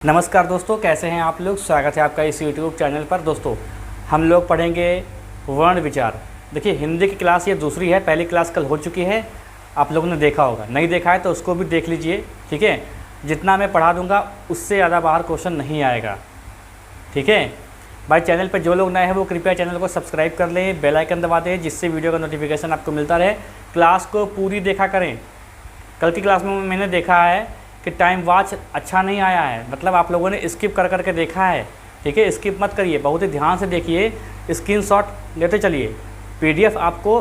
नमस्कार दोस्तों, कैसे हैं आप लोग। स्वागत है आपका इस YouTube चैनल पर। दोस्तों हम लोग पढ़ेंगे वर्ण विचार। देखिए हिंदी की क्लास ये दूसरी है, पहली क्लास कल हो चुकी है, आप लोगों ने देखा होगा। नहीं देखा है तो उसको भी देख लीजिए, ठीक है। जितना मैं पढ़ा दूंगा उससे ज़्यादा बाहर क्वेश्चन नहीं आएगा, ठीक है भाई। चैनल पर जो लोग नए हैं वो कृपया चैनल को सब्सक्राइब कर लें, बेल आइकन दबा दें, जिससे वीडियो का नोटिफिकेशन आपको मिलता रहे। क्लास को पूरी देखा करें। कल की क्लास में मैंने देखा है कि टाइम वॉच अच्छा नहीं आया है, मतलब आप लोगों ने स्किप कर करके देखा है, ठीक है। स्किप मत करिए, बहुत ही ध्यान से देखिए, स्क्रीनशॉट लेते चलिए। पीडीएफ आपको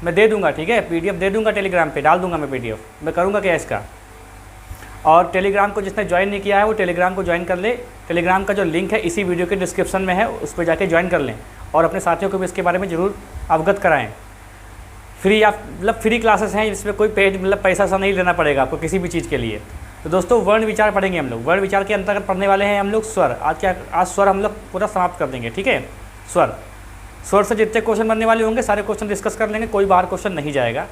मैं दे दूंगा, ठीक है। पीडीएफ दे दूंगा, टेलीग्राम पे डाल दूंगा मैं पीडीएफ। मैं करूंगा क्या इसका। और टेलीग्राम को जिसने ज्वाइन नहीं किया है वो टेलीग्राम को ज्वाइन कर ले। टेलीग्राम का जो लिंक है इसी वीडियो के डिस्क्रिप्शन में है, उस पर जाके ज्वाइन कर लें और अपने साथियों को भी इसके बारे में ज़रूर अवगत कराएँ। फ्री आप मतलब फ्री क्लासेस हैं, इसमें कोई पेड मतलब पैसा सा नहीं लेना पड़ेगा आपको किसी भी चीज़ के लिए। तो दोस्तों वर्ण विचार पढ़ेंगे हम लोग। वर्ण विचार के अंतर्गत पढ़ने वाले हैं हम लोग स्वर। आज स्वर हम लोग पूरा समाप्त कर देंगे, ठीक है। स्वर से जितने क्वेश्चन बनने वाले होंगे सारे क्वेश्चन डिस्कस कर लेंगे, कोई बाहर क्वेश्चन नहीं जाएगा।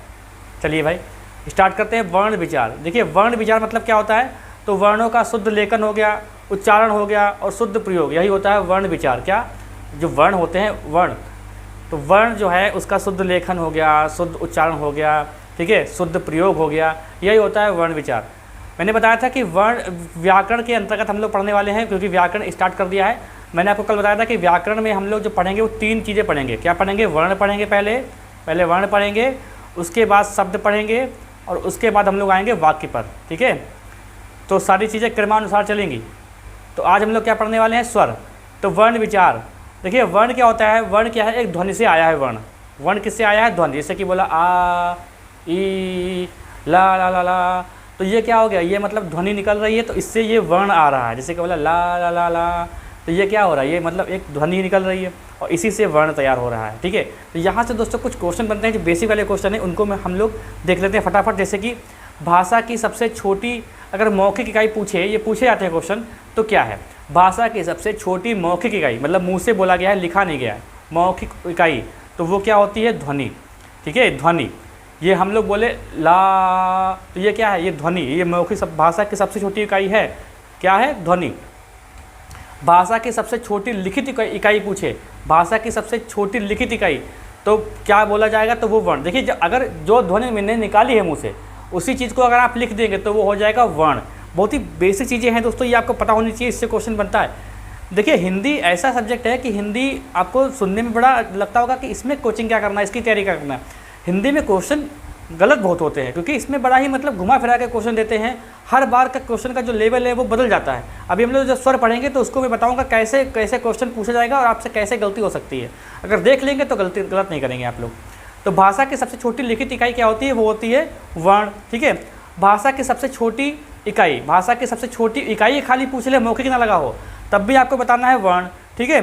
चलिए भाई स्टार्ट करते हैं। वर्ण विचार। देखिए वर्ण विचार मतलब क्या होता है, तो वर्णों का शुद्ध लेखन हो गया, उच्चारण हो गया और शुद्ध प्रयोग, यही होता है वर्ण विचार। क्या जो वर्ण होते हैं वर्ण, तो वर्ण जो है उसका शुद्ध लेखन हो गया, शुद्ध उच्चारण हो गया, ठीक है, शुद्ध प्रयोग हो गया, यही होता है वर्ण विचार। मैंने बताया था कि वर्ण व्याकरण के अंतर्गत हम लोग पढ़ने वाले हैं, क्योंकि व्याकरण स्टार्ट कर दिया है। मैंने आपको कल बताया था कि व्याकरण में हम लोग जो पढ़ेंगे वो तीन चीज़ें पढ़ेंगे। क्या पढ़ेंगे, वर्ण पढ़ेंगे, पहले वर्ण पढ़ेंगे, उसके बाद शब्द पढ़ेंगे और उसके बाद हम लोग आएंगे वाक्य पर, ठीक है। तो सारी चीज़ें क्रमानुसार चलेंगी। तो आज हम लोग क्या पढ़ने वाले हैं, स्वर। तो वर्ण विचार। देखिए वर्ण क्या होता है, वर्ण क्या है, एक ध्वनि से आया है वर्ण। वर्ण किससे आया है, ध्वनि। जैसे कि बोला आ, ई, ला ला ला ला, तो ये क्या हो गया, ये मतलब ध्वनि निकल रही है, तो इससे ये वर्ण आ रहा है। जैसे कि बोला ला ला ला ला, तो ये क्या हो रहा है, ये मतलब एक ध्वनि निकल रही है और इसी से वर्ण तैयार हो रहा है, ठीक है। तो यहाँ से दोस्तों कुछ क्वेश्चन बनते हैं जो बेसिक वाले क्वेश्चन हैं, उनको हम लोग देख लेते हैं फटाफट। जैसे कि भाषा की सबसे छोटी अगर मौखिक इकाई पूछे, ये पूछे जाते हैं क्वेश्चन, तो क्या है भाषा की सबसे छोटी मौखिक इकाई, मतलब मुँह से बोला गया है, लिखा नहीं गया है, मौखिक इकाई, तो वो क्या होती है, ध्वनि, ठीक है। ध्वनि, ये हम लोग बोले ला, तो ये क्या है, ये ध्वनि, ये मौखिक भाषा की सबसे छोटी इकाई है, क्या है, ध्वनि। भाषा की सबसे छोटी लिखित इकाई पूछे, भाषा की सबसे छोटी लिखित इकाई, तो क्या बोला जाएगा, तो वो वर्ण। देखिए अगर जो ध्वनि मैंने निकाली है मुँह से, उसी चीज़ को अगर आप लिख देंगे तो वो हो जाएगा वर्ण। बहुत ही बेसिक चीज़ें हैं दोस्तों, ये आपको पता होनी चाहिए, इससे क्वेश्चन बनता है। देखिए हिंदी ऐसा सब्जेक्ट है कि हिंदी आपको सुनने में बड़ा लगता होगा कि इसमें कोचिंग क्या करना है, इसकी तैयारी क्या करना है। हिंदी में क्वेश्चन गलत बहुत होते हैं, क्योंकि इसमें बड़ा ही मतलब घुमा फिरा के क्वेश्चन देते हैं। हर बार का क्वेश्चन का जो लेवल है वो बदल जाता है। अभी हम लोग जब स्वर पढ़ेंगे तो उसको भी बताऊंगा कैसे कैसे क्वेश्चन पूछा जाएगा और आपसे कैसे गलती हो सकती है। अगर देख लेंगे तो गलत नहीं करेंगे आप लोग। तो भाषा की सबसे छोटी लिखित इकाई क्या होती है, वो होती है वर्ण, ठीक है। भाषा की सबसे छोटी इकाई, भाषा की सबसे छोटी इकाई खाली पूछ ले, मौखिक ना लगा हो, तब भी आपको बताना है वर्ण, ठीक है।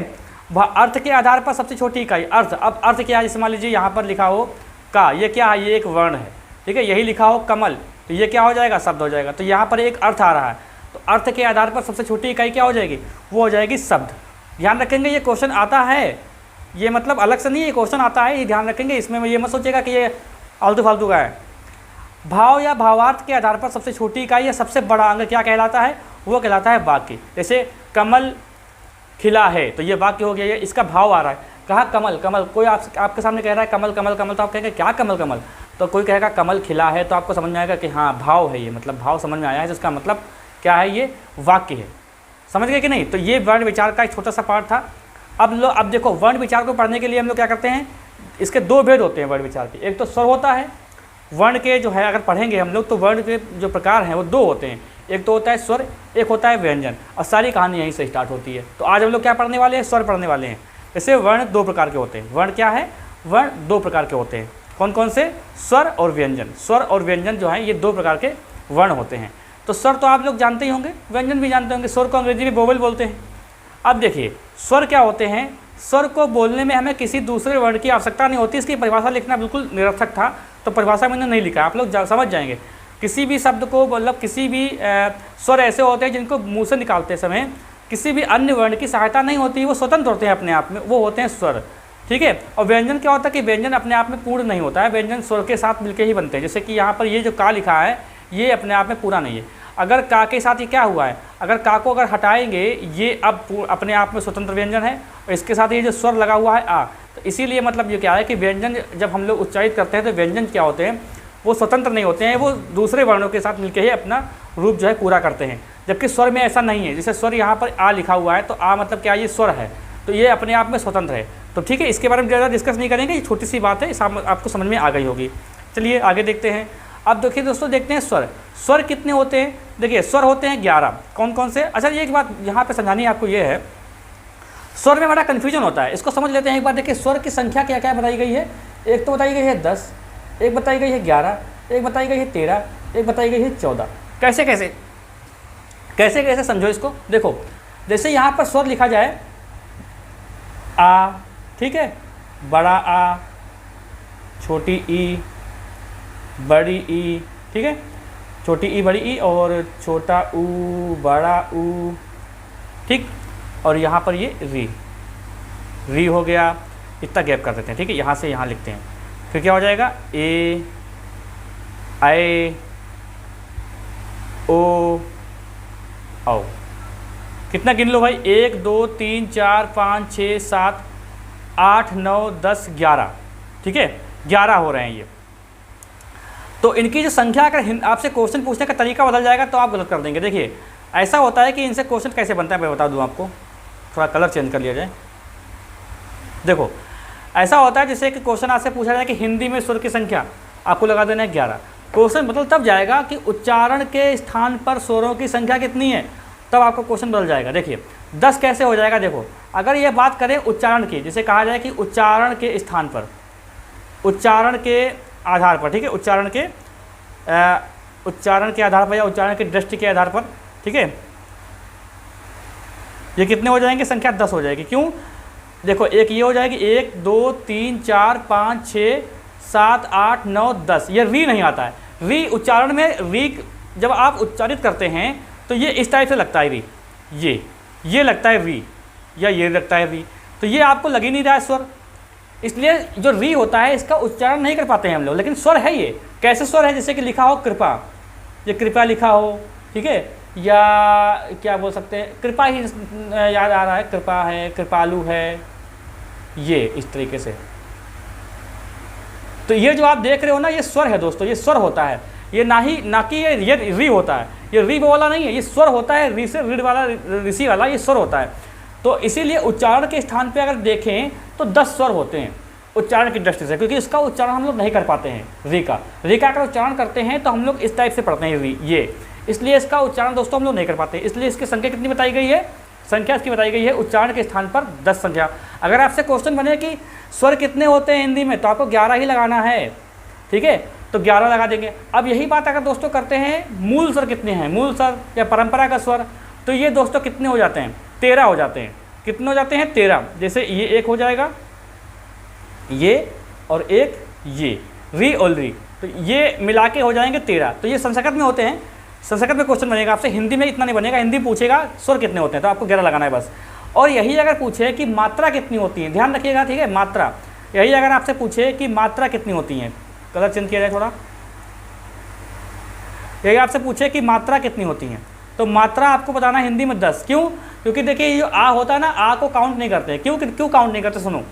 अर्थ के आधार पर सबसे छोटी इकाई अर्थ। अब अर्थ क्या है, जैसे मान लीजिए यहाँ पर लिखा हो का, ये क्या है, ये एक वर्ण है, ठीक है। यही लिखा हो कमल, तो ये क्या हो जाएगा, शब्द हो जाएगा। तो यहाँ पर एक अर्थ आ रहा है, तो अर्थ के आधार पर सबसे छोटी इकाई क्या हो जाएगी, वो हो जाएगी शब्द। ध्यान रखेंगे ये क्वेश्चन आता है, ये मतलब अलग से नहीं, ये क्वेश्चन आता है, ये ध्यान रखेंगे। इसमें ये मत सोचेगा कि ये आलतू फालतू का है। भाव या भावार्थ के आधार पर सबसे छोटी इकाई या सबसे बड़ा अंग क्या कहलाता है, वो कहलाता है वाक्य। जैसे कमल खिला है, तो ये वाक्य हो गया, ये इसका भाव आ रहा है। कहा कमल, कमल, कोई आपके सामने कह रहा है कमल कमल कमल, तो आप कहेंगे क्या कमल कमल, तो कोई कहेगा कमल खिला है, तो आपको समझ में आएगा कि हाँ भाव है, ये मतलब भाव समझ में आया है, जिसका मतलब क्या है, ये वाक्य है। समझ गए कि नहीं। तो ये वर्ण विचार का एक छोटा सा पार्ट था। अब देखो वर्ण विचार को पढ़ने के लिए हम लोग क्या करते हैं, इसके दो भेद होते हैं वर्ण विचार के। एक तो स्वर होता है, वर्ण के जो है अगर पढ़ेंगे हम लोग तो वर्ण के जो प्रकार हैं वो दो होते हैं। एक तो होता है स्वर, एक होता है व्यंजन, और सारी कहानी यहीं से स्टार्ट होती है। तो आज हम लोग क्या पढ़ने वाले हैं, स्वर पढ़ने वाले हैं। जैसे वर्ण दो प्रकार के होते हैं। वर्ण क्या है, वर्ण दो प्रकार के होते हैं। कौन कौन से, स्वर और व्यंजन। स्वर और व्यंजन जो है ये दो प्रकार के वर्ण होते हैं। तो स्वर तो आप लोग जानते ही होंगे, व्यंजन भी जानते होंगे। स्वर को अंग्रेजी में वोवेल बोलते हैं। अब देखिए स्वर क्या होते हैं, स्वर को बोलने में हमें किसी दूसरे वर्ण की आवश्यकता नहीं होती। इसकी परिभाषा लिखना बिल्कुल निरर्थक था, तो परिभाषा मैंने नहीं लिखा, आप लोग समझ जाएंगे। किसी भी शब्द को मतलब किसी भी स्वर ऐसे होते हैं जिनको मुंह से निकालते समय किसी भी अन्य वर्ण की सहायता नहीं होती, वो स्वतंत्र होते हैं अपने आप में, वो होते हैं स्वर, ठीक है। और व्यंजन क्या होता है कि व्यंजन अपने आप में पूर्ण नहीं होता है, व्यंजन स्वर के साथ मिलकर ही बनते हैं। जैसे कि यहाँ पर ये जो का लिखा है ये अपने आप में पूरा नहीं है। अगर का के साथ ये क्या हुआ है, अगर का को अगर हटाएंगे ये अब अपने आप में स्वतंत्र व्यंजन है, और इसके साथ ये जो स्वर लगा हुआ है आ, तो इसीलिए मतलब ये क्या है कि व्यंजन जब हम लोग उच्चारित करते हैं तो व्यंजन क्या होते हैं, वो स्वतंत्र नहीं होते हैं, वो दूसरे वर्णों के साथ मिलकर ही अपना रूप जो है पूरा करते हैं। जबकि स्वर में ऐसा नहीं है, जैसे स्वर यहाँ पर आ लिखा हुआ है तो आ मतलब क्या, ये स्वर है, तो ये अपने आप में स्वतंत्र है। तो ठीक है, इसके बारे में ज़्यादा डिस्कस नहीं करेंगे, ये छोटी सी बात है, आपको समझ में आ गई होगी। चलिए आगे देखते हैं। अब देखिए दोस्तों, देखते हैं स्वर। स्वर कितने होते हैं? देखिए स्वर होते हैं 11। कौन कौन से? अच्छा ये एक बात यहाँ पे समझानी आपको ये है, स्वर में बड़ा कन्फ्यूजन होता है, इसको समझ लेते हैं एक बार। देखिए स्वर की संख्या क्या क्या बताई गई है, एक तो बताई गई है 10, एक बताई गई है 11, एक बताई गई है 13, एक बताई गई है 14। कैसे कैसे कैसे कैसे समझो इसको। देखो जैसे यहाँ पर स्वर लिखा जाए आ, ठीक है, बड़ा आ, छोटी ई, बड़ी ई, ठीक है, छोटी ई बड़ी ई, और छोटा ऊ, बड़ा ऊ, ठीक। और यहाँ पर ये री हो गया, इतना गैप कर देते हैं, ठीक है, यहाँ से यहाँ लिखते हैं। फिर क्या हो जाएगा, ए, आए, ओ, आओ। कितना गिन लो भाई, 1 2 3 4 5 6 7 8 9 10 11, ठीक है, 11 हो रहे हैं ये। तो इनकी जो संख्या, अगर आपसे क्वेश्चन पूछने का तरीका बदल जाएगा तो आप गलत कर देंगे। देखिए ऐसा होता है कि इनसे क्वेश्चन कैसे बनता है मैं बता दूं आपको, थोड़ा कलर चेंज कर लिया जाए। देखो ऐसा होता है जैसे कि क्वेश्चन आपसे पूछा जाए कि हिंदी में स्वर की संख्या, आपको लगा देना है 11। क्वेश्चन बदल तब जाएगा कि उच्चारण के स्थान पर स्वरों की संख्या कितनी है, तब आपका क्वेश्चन बदल जाएगा। देखिए 10 कैसे हो जाएगा, देखो अगर ये बात करें उच्चारण की, जैसे कहा जाए कि उच्चारण के स्थान पर, उच्चारण के आधार पर, ठीक है, उच्चारण के आधार पर या उच्चारण की दृष्टि के आधार पर, ठीक है, ये कितने हो जाएंगे, संख्या 10 हो जाएगी। क्यों? देखो एक ये हो जाएगी 1 2 3 4 5 6 7 8 9 10, ये री नहीं आता है। री उच्चारण में, री जब आप उच्चारित करते हैं तो ये इस टाइप से लगता है री, ये लगता है री, या ये लगता है री, तो ये आपको लग ही नहीं रहा है स्वर, इसलिए जो री होता है इसका उच्चारण नहीं कर पाते हैं हम लोग। लेकिन स्वर है ये। कैसे स्वर है? जैसे कि लिखा हो कृपा, ये कृपा लिखा हो, ठीक है, या क्या बोल सकते हैं, कृपा ही याद आ रहा है, कृपा है, कृपालु है, ये इस तरीके से। तो ये जो आप देख रहे हो ना, ये स्वर है दोस्तों, ये स्वर होता है, ये ना कि ये री होता है, ये री वाला नहीं है, ये स्वर होता है, री से रीड वाला, ऋषि वाला, ये स्वर होता है। तो इसीलिए उच्चारण के स्थान पे अगर देखें तो 10 स्वर होते हैं उच्चारण की दृष्टि से, क्योंकि इसका उच्चारण हम लोग नहीं कर पाते हैं। री का अगर उच्चारण करते हैं तो हम लोग इस टाइप से पढ़ते हैं री, ये, इसलिए इसका उच्चारण दोस्तों हम लोग नहीं कर पाते। इसलिए इसकी संख्या कितनी बताई गई है, संख्या इसकी बताई गई है उच्चारण के स्थान पर 10 संख्या। अगर आपसे क्वेश्चन बने कि स्वर कितने होते हैं हिंदी में, तो आपको 11 ही लगाना है, ठीक है, तो 11 लगा देंगे। अब यही बात अगर दोस्तों करते हैं मूल स्वर कितने हैं, मूल स्वर या परंपरा का स्वर, तो ये दोस्तों कितने हो जाते हैं, 13 हो जाते हैं। कितने हो जाते हैं? 13। जैसे ये एक हो जाएगा, ये और एक ये, री और री, तो ये मिला के हो जाएंगे 13। तो ये संस्कृत में होते हैं, संस्कृत में क्वेश्चन बनेगा आपसे, हिंदी में इतना नहीं बनेगा। हिंदी पूछेगा स्वर कितने होते हैं तो आपको 11 लगाना है बस। और यही अगर पूछे कि मात्रा कितनी होती है, ध्यान रखिएगा, ठीक है, मात्रा, यही अगर आपसे पूछे कि मात्रा कितनी होती है, कलर चेंज किया जाए थोड़ा, यही आपसे पूछे कि मात्रा कितनी होती है, तो मात्रा आपको बताना हिंदी में 10। क्यों? क्योंकि देखिए ये जो आ होता है ना, आ को काउंट नहीं करते। क्यों काउंट नहीं करते? सुनो,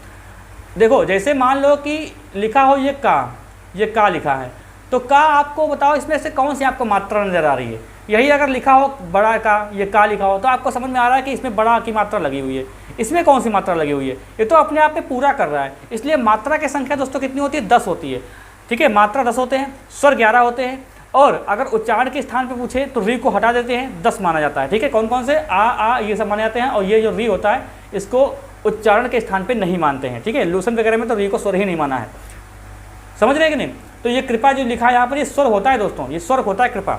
देखो जैसे मान लो कि लिखा हो ये का लिखा है, तो का आपको बताओ इसमें से कौन सी आपको मात्रा नज़र आ रही है। यही अगर लिखा हो बड़ा का, ये का लिखा हो, तो आपको समझ में आ रहा है कि इसमें बड़ा की मात्रा लगी हुई है, इसमें कौन सी मात्रा लगी हुई है, ये तो अपने आप में पूरा कर रहा है। इसलिए मात्रा की संख्या दोस्तों कितनी होती है? 10 होती है, ठीक है, मात्रा 10 होते हैं, स्वर 11 होते हैं। और अगर उच्चारण के स्थान पे पूछे तो री को हटा देते हैं, 10 माना जाता है, ठीक है। कौन कौन से? आ ये सब माने जाते हैं, और ये जो री होता है इसको उच्चारण के स्थान पे नहीं मानते हैं, ठीक है। लूसन वगैरह में तो री को स्वर ही नहीं माना है, समझ रहे हैं कि नहीं। तो ये कृपा जो लिखा है यहाँ पर, ये स्वर होता है दोस्तों, ये स्वर होता है कृपा,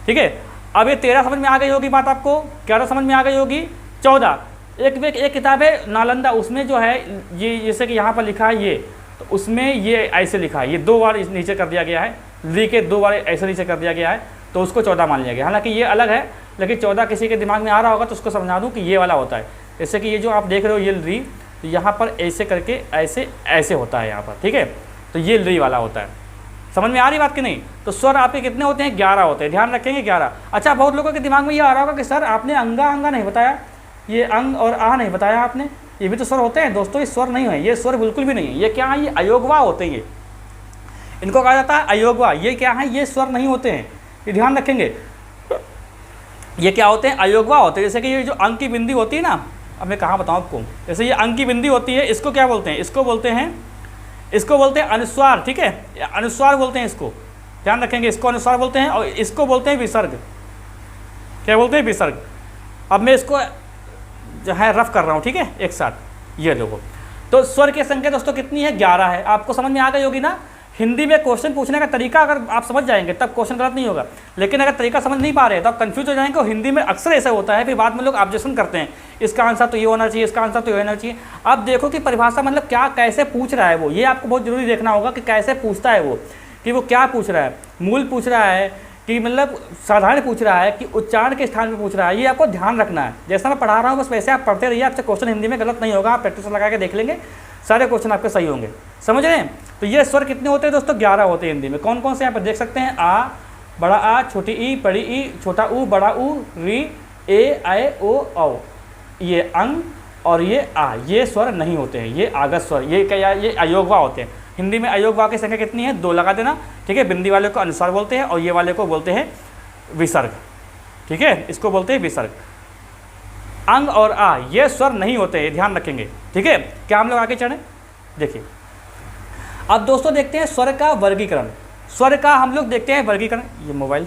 ठीक है। अब ये 13 समझ में आ गई होगी बात आपको, 11 समझ में आ गई होगी, 14। एक किताब है नालंदा, उसमें जो है ये जैसे कि यहाँ पर लिखा है ये, तो उसमें ये ऐसे लिखा है, ये 2 बार नीचे कर दिया गया है, री के 2 बार ऐसे नीचे कर दिया गया है, तो उसको 14 मान लिया गया। हालांकि ये अलग है, लेकिन 14 किसी के दिमाग में आ रहा होगा तो उसको समझा दूँ कि ये वाला होता है। जैसे कि ये जो आप देख रहे हो ये री, तो यहाँ पर ऐसे करके ऐसे होता है यहाँ पर, ठीक है, तो ये री वाला होता है, समझ में आ रही बात कि नहीं? तो स्वर आपके कितने होते हैं? 11 होते हैं, ध्यान रखेंगे 11। अच्छा, बहुत लोगों के दिमाग में ये आ रहा होगा कि सर आपने अंगा अंगा नहीं बताया, ये अंग और आ नहीं बताया आपने, ये भी तो स्वर होते हैं। दोस्तों ये स्वर नहीं है, ये स्वर बिल्कुल भी नहीं है। ये क्या है? ये अयोगवा होते हैं, इनको कहा जाता है अयोगवा। ये क्या है? ये स्वर नहीं होते हैं, ये ध्यान रखेंगे। ये क्या होते हैं? अयोगवा होते हैं। जैसे कि ये जो अंक की बिंदी होती है ना, अब मैं कहाँ बताऊँ आपको, जैसे ये अंक की बिंदी होती है, इसको क्या बोलते हैं? इसको बोलते हैं अनुस्वार, ठीक है, अनुस्वार बोलते हैं इसको, ध्यान रखेंगे, इसको अनुस्वार बोलते हैं। और इसको बोलते हैं विसर्ग। क्या बोलते हैं? विसर्ग। अब मैं इसको जो है रफ कर रहा हूँ, ठीक है, एक साथ, ये देखो। तो स्वर की संख्या दोस्तों कितनी है? 11 है। आपको समझ में आ गई होगी ना? हिंदी में क्वेश्चन पूछने का तरीका अगर आप समझ जाएंगे तब क्वेश्चन गलत नहीं होगा, लेकिन अगर तरीका समझ नहीं पा रहे तो आप कंफ्यूज हो जाएंगे। और हिंदी में अक्सर ऐसा होता है, फिर बाद में लोग ऑब्जेक्शन करते हैं, इसका आंसर तो ये होना चाहिए, इसका आंसर तो ये होना चाहिए। अब देखो कि परिभाषा मतलब क्या, कैसे पूछ रहा है वो, ये आपको बहुत जरूरी देखना होगा कि कैसे पूछता है वो, कि वो क्या पूछ रहा है, मूल पूछ रहा है कि मतलब साधारण पूछ रहा है कि उच्चारण के स्थान पर पूछ रहा है। ये आपको ध्यान रखना है। जैसा मैं पढ़ा रहा हूँ बस वैसे आप पढ़ते रहिए, आपसे क्वेश्चन हिंदी में गलत नहीं होगा। आप प्रैक्टिस लगा के देख लेंगे, सारे क्वेश्चन आपके सही होंगे। समझ रहे हैं? तो ये स्वर कितने होते हैं दोस्तों? 11 होते हैं हिंदी में। कौन कौन से यहाँ पर देख सकते हैं? आ, बड़ा आ, छोटी ई, बड़ी ई, छोटा ऊ, बड़ा ऊ, री, ए, आए, ओ, औ। ये अंग और ये आ, ये स्वर नहीं होते हैं, ये आगत स्वर, ये क्या, ये अयोगवा होते हैं। हिंदी में अयोगवा की संख्या कितनी है? 2 लगा देना, ठीक है। बिंदी वाले को अनुस्वार बोलते हैं और ये वाले को बोलते हैं विसर्ग, ठीक है, इसको बोलते हैं विसर्ग। अंग और आ ये स्वर नहीं होते हैं, ध्यान रखेंगे, ठीक है। क्या हम लोग आगे चढ़ें? देखिए अब दोस्तों देखते हैं स्वर का वर्गीकरण। स्वर का हम लोग देखते हैं वर्गीकरण, ये मोबाइल,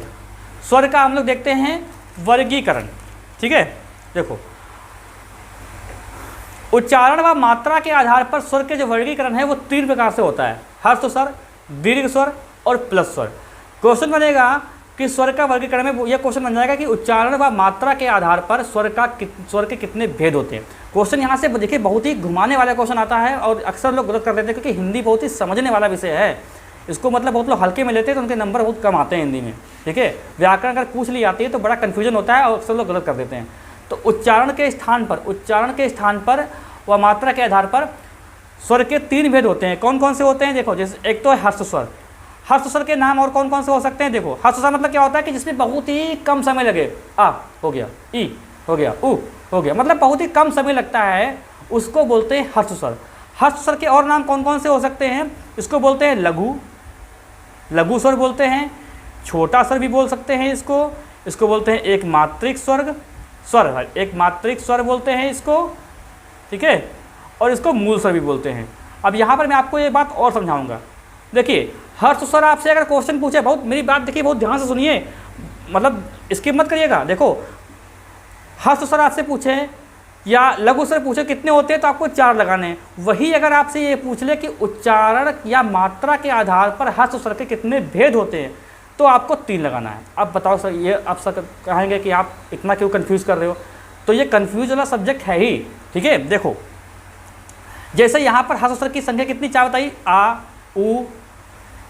स्वर का हम लोग देखते हैं वर्गीकरण, ठीक है। देखो उच्चारण व मात्रा के आधार पर स्वर के जो वर्गीकरण है वो 3 प्रकार से होता है, हर्ष स्वर, दीर्घ स्वर और प्लस स्वर। क्वेश्चन बनेगा कि स्वर का वर्गीकरण में यह क्वेश्चन बन जाएगा कि उच्चारण व मात्रा के आधार पर स्वर के कितने भेद होते हैं। क्वेश्चन यहाँ से देखिए बहुत ही घुमाने वाला क्वेश्चन आता है और अक्सर लोग गलत कर देते हैं, क्योंकि हिंदी बहुत ही समझने वाला विषय है। इसको मतलब बहुत लोग हल्के में लेते हैं तो उनके नंबर बहुत कम आते हैं हिंदी में, ठीक है। व्याकरण अगर पूछ ली जाती है तो बड़ा कन्फ्यूजन होता है और अक्सर लोग गलत कर देते हैं। तो उच्चारण के स्थान पर व मात्रा के आधार पर स्वर के 3 भेद होते हैं। कौन कौन से होते हैं? देखो, जैसे एक तो है हर्ष स्वर। हर्ष स्वर के नाम और कौन कौन से हो सकते हैं? देखो, हर्ष स्वर मतलब क्या होता है कि जिसमें बहुत ही कम समय लगे। आ हो गया, ई हो गया, उ हो गया, मतलब बहुत ही कम समय लगता है, उसको बोलते हैं हर्ष स्वर। हर्ष स्वर के और नाम कौन कौन से हो सकते हैं? इसको बोलते हैं लघु स्वर बोलते हैं, छोटा स्वर भी बोल सकते हैं इसको बोलते हैं एक मात्रिक स्वर बोलते हैं इसको, ठीक है, और इसको मूल स्वर भी बोलते हैं। अब यहाँ पर मैं आपको ये बात और समझाऊंगा। देखिए हर्ष स्वर आपसे अगर क्वेश्चन पूछे, बहुत मेरी बात देखिए, बहुत ध्यान से सुनिए, मतलब स्किप मत करिएगा। देखो हर्ष स्वर आपसे पूछे या लघु स्वर पूछे कितने होते हैं तो आपको 4 लगाने हैं। वही अगर आपसे ये पूछ ले कि उच्चारण या मात्रा के आधार पर हर्ष स्वर के कितने भेद होते हैं तो आपको 3 लगाना है। अब बताओ सर, ये आप सर कहेंगे कि आप इतना क्यों कंफ्यूज कर रहे हो? तो ये कंफ्यूज वाला सब्जेक्ट है ही, ठीक है। देखो जैसे यहाँ पर हर्ष स्वर की संख्या कितनी 4 बताई? आ, उ,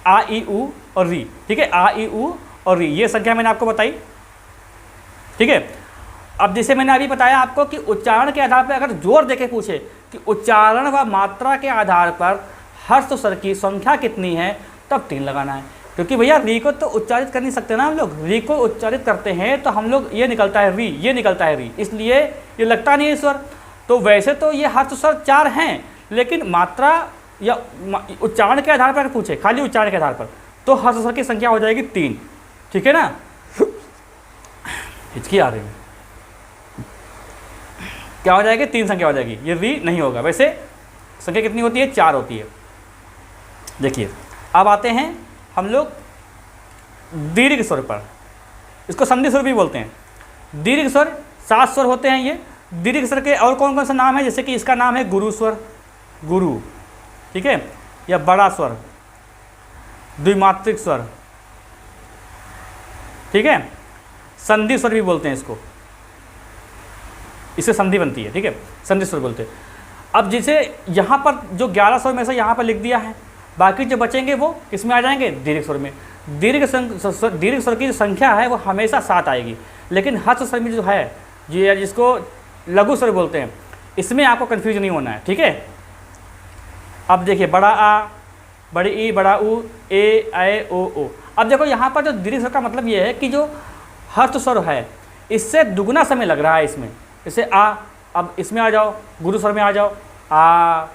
आ, ई, उ और री, ठीक है, आ, ई, उ और री, ये संख्या मैंने आपको बताई, ठीक है। अब जैसे मैंने अभी बताया आपको कि उच्चारण के आधार पर अगर जोर देके पूछे कि उच्चारण व मात्रा के आधार पर हर्ष स्वर की संख्या कितनी है तब 3 लगाना है। क्योंकि भैया री को तो उच्चारित कर नहीं सकते ना हम लोग, री को उच्चारित करते हैं तो हम लोग ये निकलता है री, ये निकलता है री, इसलिए ये लगता नहीं है स्वर। तो वैसे तो ये हर्ष स्वर 4 हैं, लेकिन मात्रा या उच्चारण के आधार पर पूछे, खाली उच्चारण के आधार पर, तो हर्ष स्वर की संख्या हो जाएगी 3, ठीक है ना। हिचकी आ रही है, क्या हो जाएगी? 3 संख्या हो जाएगी, ये री नहीं होगा। वैसे संख्या कितनी होती है? 4 होती है। देखिए अब आते हैं हम लोग दीर्घ स्वर पर, इसको संधि स्वर भी बोलते हैं। दीर्घ स्वर 7 स्वर होते हैं। ये दीर्घ स्वर के और कौन कौन सा नाम है? जैसे कि इसका नाम है गुरु स्वर, गुरु, ठीक है, या बड़ा स्वर, द्विमात्रिक स्वर, ठीक है, संधि स्वर भी बोलते हैं इसको, इससे संधि बनती है, ठीक है, संधि स्वर बोलते हैं। अब जैसे यहाँ पर जो 11 स्वर में से यहाँ पर लिख दिया है, बाकी जो बचेंगे वो किसमें आ जाएंगे? दीर्घ स्वर में। दीर्घ स्वर की जो संख्या है वो हमेशा 7 आएगी, लेकिन हर्ष स्वर में जो है ये जिसको लघु स्वर बोलते हैं, इसमें आपको कन्फ्यूज नहीं होना है, ठीक है। अब देखिए बड़ा आ, बड़ी ई बड़ा ऊ, ए ऐ ओ। अब देखो यहाँ पर जो दीर्घ स्वर का मतलब ये है कि जो हर्ष स्वर है इससे दुगना समय लग रहा है इसमें। जैसे आ, अब इसमें आ जाओ, गुरु स्वर में आ जाओ आ,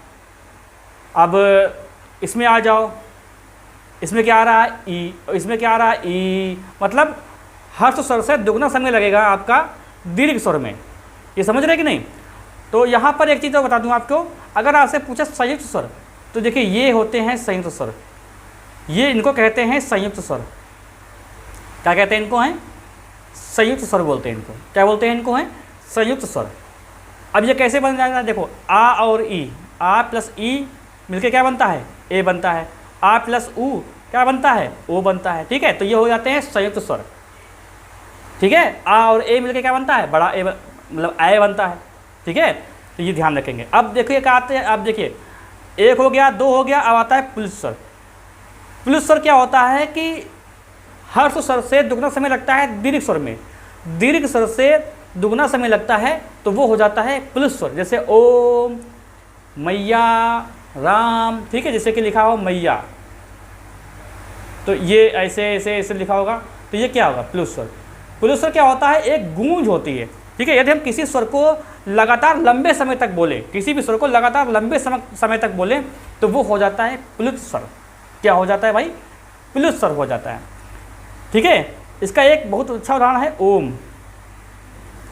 अब इसमें आ जाओ, इसमें क्या आ रहा है ई, इसमें क्या आ रहा है ई, मतलब हर्ष स्वर से दुगना समय लगेगा आपका दीर्घ स्वर में। ये समझ रहे कि नहीं? तो यहाँ पर एक चीज़ तो बता दूँ आपको, अगर आपसे पूछे संयुक्त स्वर तो देखिए ये होते हैं संयुक्त स्वर, ये इनको कहते हैं संयुक्त स्वर। क्या कहते हैं इनको? हैं संयुक्त स्वर बोलते हैं इनको। क्या बोलते हैं इनको? हैं संयुक्त स्वर। अब ये कैसे बन जाएगा? देखो आ और ई, आ प्लस ई मिलके क्या बनता है? ए बनता है। आ प्लस ऊ क्या बनता है? ओ बनता है। ठीक है, तो ये हो जाते हैं संयुक्त स्वर। ठीक है, आ और ए मिलके क्या बनता है? बड़ा ए, मतलब ए बनता है। ठीक है, तो ये ध्यान रखेंगे। अब देखिए क्या आते हैं, अब देखिए एक हो गया, दो हो गया, अब आता है पुलिस स्वर। पुलिस स्वर क्या होता है कि हर्ष स्वर से दुगना समय लगता है दीर्घ स्वर में, दीर्घ स्वर से दुगना समय लगता है तो वो हो जाता है पुलिस स्वर। जैसे ओम, मैया, राम। ठीक है, जैसे कि लिखा हो मैया, तो ये ऐसे ऐसे ऐसे लिखा होगा, तो ये क्या होगा? पुलिस स्वर। पुलिस स्वर क्या होता है? एक गूंज होती है। ठीक है, यदि हम किसी स्वर को लगातार लंबे समय तक बोले, किसी भी स्वर को लगातार लंबे समय तक बोले तो वो हो जाता है प्लुत स्वर। क्या हो जाता है भाई? प्लुत स्वर हो जाता है। ठीक है, इसका एक बहुत अच्छा उदाहरण है ओम।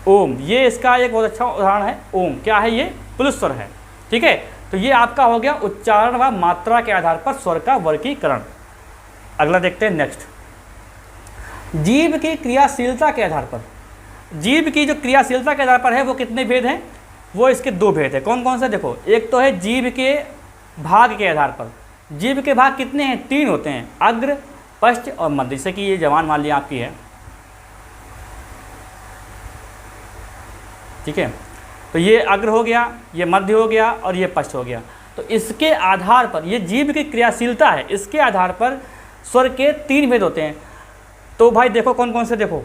ओम, ये इसका एक बहुत अच्छा उदाहरण है ओम। क्या है ये? प्लुत स्वर है। ठीक है, तो ये आपका हो गया उच्चारण व मात्रा के आधार पर स्वर का वर्गीकरण। अगला देखते हैं नेक्स्ट, जीभ की क्रियाशीलता के आधार पर। जीभ की जो क्रियाशीलता के आधार पर है वो कितने भेद हैं? वो इसके दो भेद हैं। कौन कौन से? देखो, एक तो है जीभ के भाग के आधार पर। जीभ के भाग कितने हैं? 3 होते हैं, अग्र, पश्च और मध्य। जैसे कि ये जवान मान लिया आपकी है। ठीक है, तो ये अग्र हो गया, ये मध्य हो गया और ये पश्च हो गया। तो इसके आधार पर, ये जीभ की क्रियाशीलता है, इसके आधार पर स्वर के 3 भेद होते हैं। तो भाई देखो कौन कौन से, देखो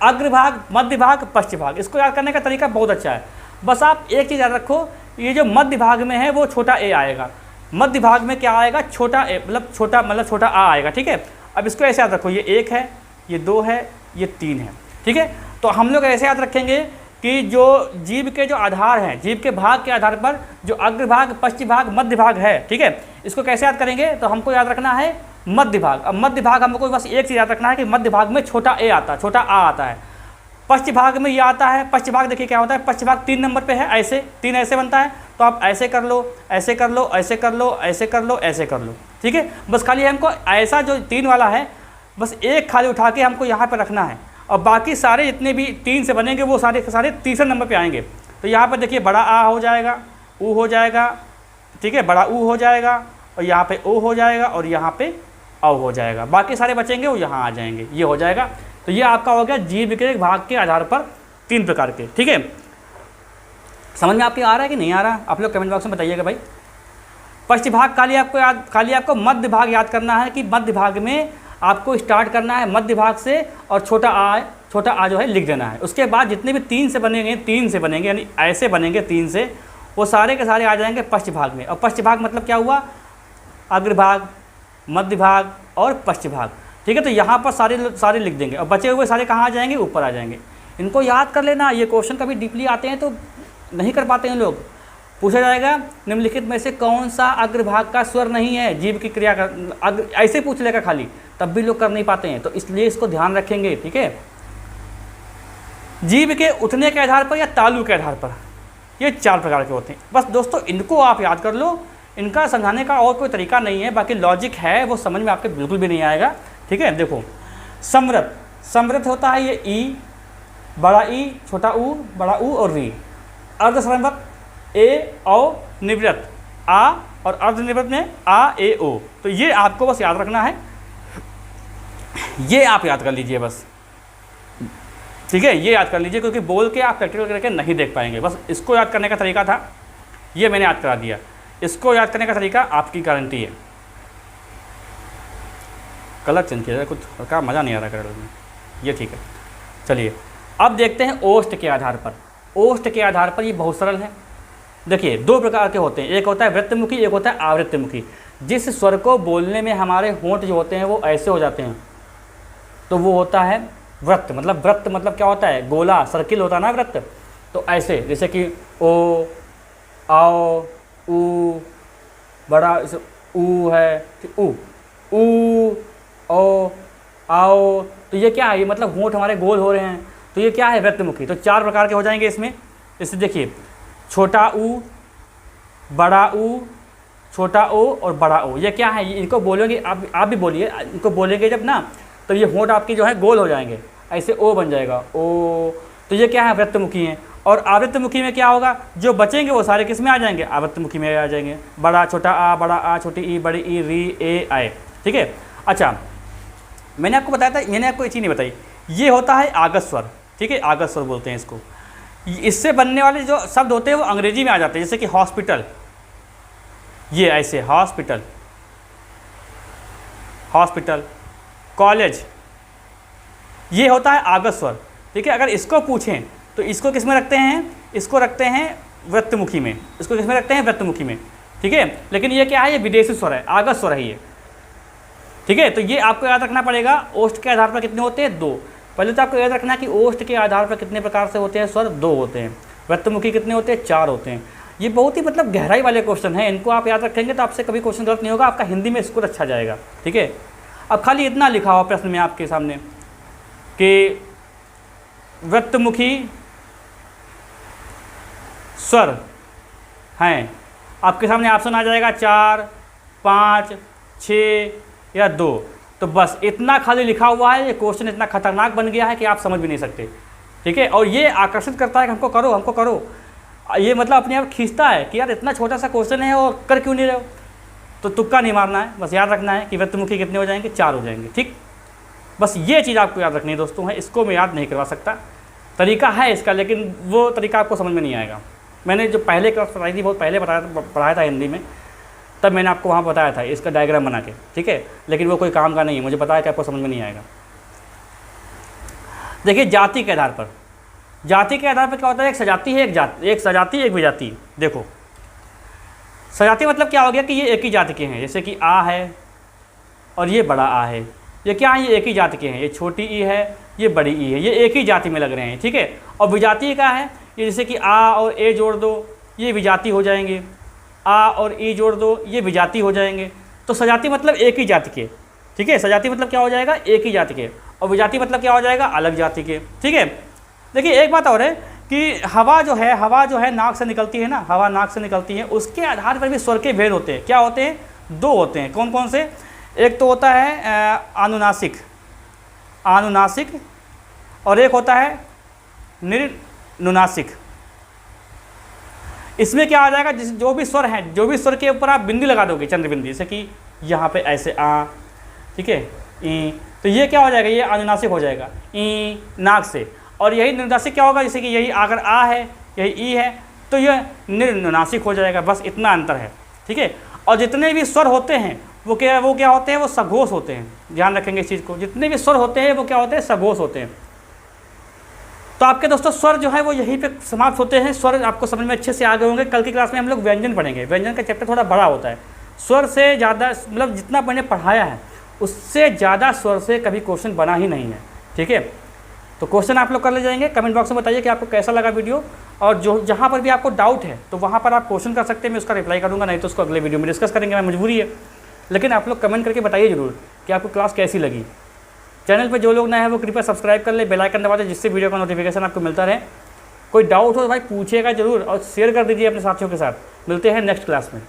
अग्र भाग, मध्य भाग, पश्च भाग। इसको याद करने का तरीका बहुत अच्छा है। बस आप एक चीज़ याद रखो, ये जो मध्य भाग में है वो छोटा ए आएगा। मध्य भाग में क्या आएगा? छोटा ए, मतलब छोटा आ आएगा। ठीक है, अब इसको ऐसे याद रखो, ये 1 है, ये 2 है, ये 3 है। ठीक है, तो हम लोग ऐसे याद रखेंगे कि जो जीभ के जो आधार हैं, जीभ के भाग के आधार पर जो अग्र भाग, पश्च भाग, मध्य भाग है। ठीक है, इसको कैसे याद करेंगे? तो हमको याद रखना है मध्य भाग। अब मध्य भाग हमको बस एक चीज़ याद रखना है कि मध्य भाग में छोटा ए आता है, छोटा आ आता है। पश्च भाग में ये आता है। पश्च भाग देखिए क्या होता है? पश्च भाग 3 नंबर पे है, ऐसे 3 ऐसे बनता है। तो आप ऐसे कर लो, ऐसे कर लो, ऐसे कर लो, ऐसे कर लो, ऐसे कर लो। ठीक है, बस खाली हमको ऐसा जो 3 वाला है, बस एक खाली उठा के हमको यहाँ पर रखना है, और बाकी सारे जितने भी 3 से बनेंगे वो सारे सारे तीसरे नंबर पे आएंगे। तो यहाँ पर देखिए बड़ा आ हो जाएगा, ऊ हो जाएगा। ठीक है, बड़ा ऊ हो जाएगा, और यहाँ पे ओ हो जाएगा, और यहाँ पे औ हो जाएगा। बाकी सारे बचेंगे वो यहाँ आ जाएंगे, ये हो जाएगा। तो ये आपका हो गया जीभ के भाग के आधार पर 3 प्रकार के। ठीक है, समझ में आपके आ रहा है कि नहीं आ रहा? आप लोग कमेंट बॉक्स में बताइएगा भाई। पश्च भाग खाली आपको मध्य भाग याद करना है कि मध्य भाग में आपको स्टार्ट करना है मध्य भाग से, और छोटा आ जो है लिख देना है। उसके बाद जितने भी 3 से बनेंगे यानी ऐसे बनेंगे 3 से, वो सारे के सारे आ जाएंगे पश्च भाग में। और पश्च भाग मतलब क्या हुआ? अग्र भाग, मध्य भाग और पश्च भाग। ठीक है, तो यहाँ पर सारे लिख देंगे, और बचे हुए सारे कहाँ आ जाएंगे? ऊपर आ जाएंगे। इनको याद कर लेना। ये क्वेश्चन कभी डीपली आते हैं तो नहीं कर पाते हैं लोग। पूछा जाएगा निम्नलिखित में से कौन सा अग्रभाग का स्वर नहीं है जीभ की क्रिया का, ऐसे पूछ लेगा खाली, तब भी लोग कर नहीं पाते हैं। तो इसलिए इसको ध्यान रखेंगे। ठीक है, जीभ के उठने के आधार पर या तालु के आधार पर, ये 4 प्रकार के होते हैं। बस दोस्तों इनको आप याद कर लो, इनका समझाने का और कोई तरीका नहीं है। बाकी लॉजिक है वो समझ में आपके बिल्कुल भी नहीं आएगा। ठीक है, देखो समृत, समृत होता है ये ई, बड़ा ई, छोटा ऊ, बड़ा ऊ और री। अर्धसमृत ए औ निवृत्त आ, और अर्धनिवृत्त में आ ए ओ। तो ये आपको बस याद रखना है, ये आप याद कर लीजिए बस। ठीक है, ये याद कर लीजिए, क्योंकि बोल के आप प्रैक्टिकल करके नहीं देख पाएंगे। बस इसको याद करने का तरीका था, ये मैंने याद करा दिया। इसको याद करने का तरीका आपकी गारंटी है। कलर चेंज किया जाए, कुछ का मज़ा नहीं आ रहा कलर में, ये ठीक है। चलिए अब देखते हैं ओष्ठ के आधार पर। ओष्ठ के आधार पर ये बहुत सरल है। देखिए 2 प्रकार के होते हैं, एक होता है वृत्तमुखी, एक होता है आवृत्तमुखी। जिस स्वर को बोलने में हमारे होंठ जो होते हैं वो ऐसे हो जाते हैं, तो वो होता है वृत्त। मतलब वृत्त मतलब क्या होता है, गोला, सर्किल होता है ना वृत्त। तो ऐसे जैसे कि ओ, आओ, ऊ, बड़ा ऊ है, ऊ, ऊ, ओ, आओ, तो ये क्या है, ये मतलब होंठ हमारे गोल हो रहे हैं, तो ये क्या है, वृत्तमुखी। तो 4 प्रकार के हो जाएंगे इसमें। इससे देखिए, छोटा ऊ, बड़ा ऊ, छोटा ओ और बड़ा ओ, ये क्या है, इनको बोलेंगे आप भी बोलिए, इनको बोलेंगे जब ना, तो ये होंठ आपके जो है गोल हो जाएंगे, ऐसे ओ बन जाएगा, ओ। तो ये क्या है, वृत्तमुखी हैं। और आवृत्तमुखी में क्या होगा, जो बचेंगे वो सारे किस में आ जाएंगे, आवृत्तमुखी में आ जाएंगे। बड़ा छोटा आ, बड़ा आ, छोटी ई, बड़ी ई, री, ए, आए, ठीक है। अच्छा, मैंने आपको बताया था, मैंने आपको ये चीज़ नहीं बताई, ये होता है आगस स्वर, ठीक है, आगस स्वर बोलते हैं इसको। इससे बनने वाले जो शब्द होते हैं वो अंग्रेजी में आ जाते हैं, जैसे कि हॉस्पिटल, ये ऐसे हॉस्पिटल, हॉस्पिटल, कॉलेज, ये होता है आगस स्वर, ठीक है। अगर इसको पूछें तो इसको किस में रखते हैं, इसको रखते हैं वृत्तमुखी में, इसको किस में रखते हैं, वृत्तमुखी में, ठीक है। लेकिन ये क्या है, ये विदेशी स्वर है, आगस स्वर है ये, ठीक है। तो ये आपको याद रखना पड़ेगा। ओष्ठ के आधार पर कितने होते हैं, 2। पहले तो आपको याद रखना है कि ओष्ठ के आधार पर कितने प्रकार से होते हैं स्वर, 2 होते हैं। वृत्तमुखी कितने होते हैं, 4 होते हैं। ये बहुत ही मतलब गहराई वाले क्वेश्चन हैं, इनको आप याद रखेंगे तो आपसे कभी क्वेश्चन गलत नहीं होगा, आपका हिंदी में स्कोर अच्छा जाएगा, ठीक है। अब खाली इतना लिखा हुआ प्रश्न में आपके सामने कि वृत्तमुखी स्वर हैं, आपके सामने ऑप्शन आ जाएगा 4, 5, 6 या 2। तो बस इतना खाली लिखा हुआ है, ये क्वेश्चन इतना खतरनाक बन गया है कि आप समझ भी नहीं सकते, ठीक है। और ये आकर्षित करता है कि हमको करो, हमको करो, ये मतलब अपने आप खींचता है कि यार इतना छोटा सा क्वेश्चन है और कर क्यों नहीं रहे हो। तो तुक्का नहीं मारना है, बस याद रखना है कि वृत्तमुखी कितने हो जाएंगे, 4 हो जाएंगे, ठीक। बस ये चीज़ आपको याद रखनी है दोस्तों, है इसको मैं याद नहीं करवा सकता, तरीका है इसका, लेकिन वो तरीका आपको समझ में नहीं आएगा। मैंने जो पहले क्लास पढ़ाई थी, बहुत पहले पढ़ाया था हिंदी में, तब मैंने आपको वहाँ बताया था इसका डायग्राम बना के, ठीक है। लेकिन वो कोई काम का नहीं है, मुझे पता है कि आपको समझ में नहीं आएगा। देखिए, जाति के आधार पर, जाति के आधार पर क्या होता है, एक सजाती है, एक सजाती, एक विजाती। देखो, सजाती मतलब क्या हो गया कि ये एक ही जाति के हैं, जैसे कि आ है और ये बड़ा आ है, ये क्या है, ये एक ही जाति के हैं। ये छोटी ई है, ये बड़ी ई है, ये एक ही जाति में लग रहे हैं, ठीक है। और विजातीय क्या है, ये जैसे कि आ और ए जोड़ दो, ये विजाती हो जाएंगे, आ और ई जोड़ दो, ये विजाती हो जाएंगे। तो सजाती मतलब एक ही जाति के, ठीक है। सजाती मतलब क्या हो जाएगा, एक ही जाति के, और विजाती मतलब क्या हो जाएगा, अलग जाति के, ठीक है। देखिए, एक बात और है कि हवा जो है नाक से निकलती है ना, हवा नाक से निकलती है, उसके आधार पर भी स्वर के भेद होते हैं। क्या होते हैं, 2 होते हैं। कौन कौन से, एक तो होता है अनुनासिक, और एक होता है निर्नुनासिक। इसमें क्या आ जाएगा, जो भी स्वर हैं, जो भी स्वर के ऊपर आप बिंदी लगा दोगे, चंद्र बिंदी, जैसे कि यहाँ पे ऐसे आ, ठीक है, ई, तो ये क्या हो जाएगा, ये अनुनासिक हो जाएगा, ई नाक से। और यही निर्नुनासिक क्या होगा, जैसे कि यही अगर आ है, यही ई है, तो यह निर्नुनासिक हो जाएगा। बस इतना अंतर है, ठीक है। और जितने भी स्वर होते हैं वो क्या होते हैं, वो सघोष होते हैं। ध्यान रखेंगे इस चीज़ को, जितने भी स्वर होते हैं वो क्या होते हैं, सघोष होते हैं। तो आपके दोस्तों स्वर जो है वो यहीं पे समाप्त होते हैं। स्वर आपको समझ में अच्छे से आ गए होंगे। कल की क्लास में हम लोग व्यंजन पढ़ेंगे। व्यंजन का चैप्टर थोड़ा बड़ा होता है, स्वर से ज़्यादा, मतलब जितना मैंने पढ़ाया है उससे ज़्यादा स्वर से कभी क्वेश्चन बना ही नहीं है, ठीक है। तो क्वेश्चन आप लोग कर ले जाएंगे। कमेंट बॉक्स में बताइए कि आपको कैसा लगा वीडियो, और जो जहाँ पर भी आपको डाउट है तो वहाँ पर आप क्वेश्चन कर सकते हैं, मैं उसका रिप्लाई करूँगा, नहीं तो उसको अगले वीडियो में डिस्कस करेंगे, मैं मजबूरी है। लेकिन आप लोग कमेंट करके बताइए ज़रूर कि आपको क्लास कैसी लगी। चैनल पर जो लोग नए हैं वो कृपया सब्सक्राइब कर ले, बेल आइकन दबा दें, जिससे वीडियो का नोटिफिकेशन आपको मिलता रहे। कोई डाउट हो तो भाई पूछिएगा ज़रूर, और शेयर कर दीजिए अपने साथियों के साथ। मिलते हैं नेक्स्ट क्लास में।